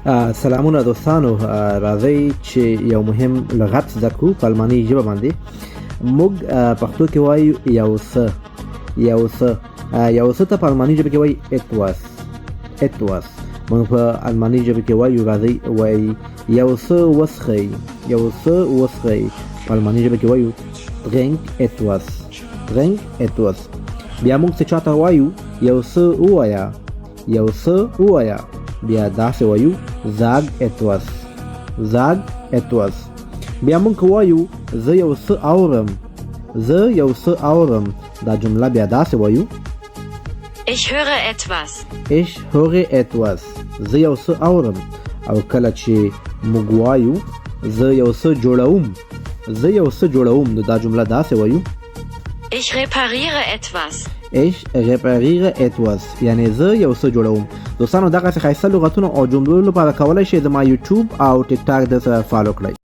سلامونه دوستانو، راځئ چې یو مهم لغت زده کړو په الماني ژبه باندې. موږ پښتو کې وایو یو څه ته په الماني ژبه کې وایي etwas. موږ په الماني ژبه کې وایو راځئ وایي یو څه وڅښئ. په الماني ژبه کې وایو trink etwas. بیا موږ څه چاته وایو یو څه ووایه، بیا داسې وایو sag etwas. بیا موږ وایو زه یو څه اورم، دا جمله بیا داسې وایو Ich höre etwas. زه یو څه اورم. او کله چې موږ وایو زه یو څه جوړوم، نو دا جمله داسې وایو Ich repariere etwas. یعنی زه یو څه جوړوم. دوستانو دغه ښایسته لغتونه او جملو لپاره کولی شئ زما یوټیوب او ټیک ټاک د سره فالو کړئ.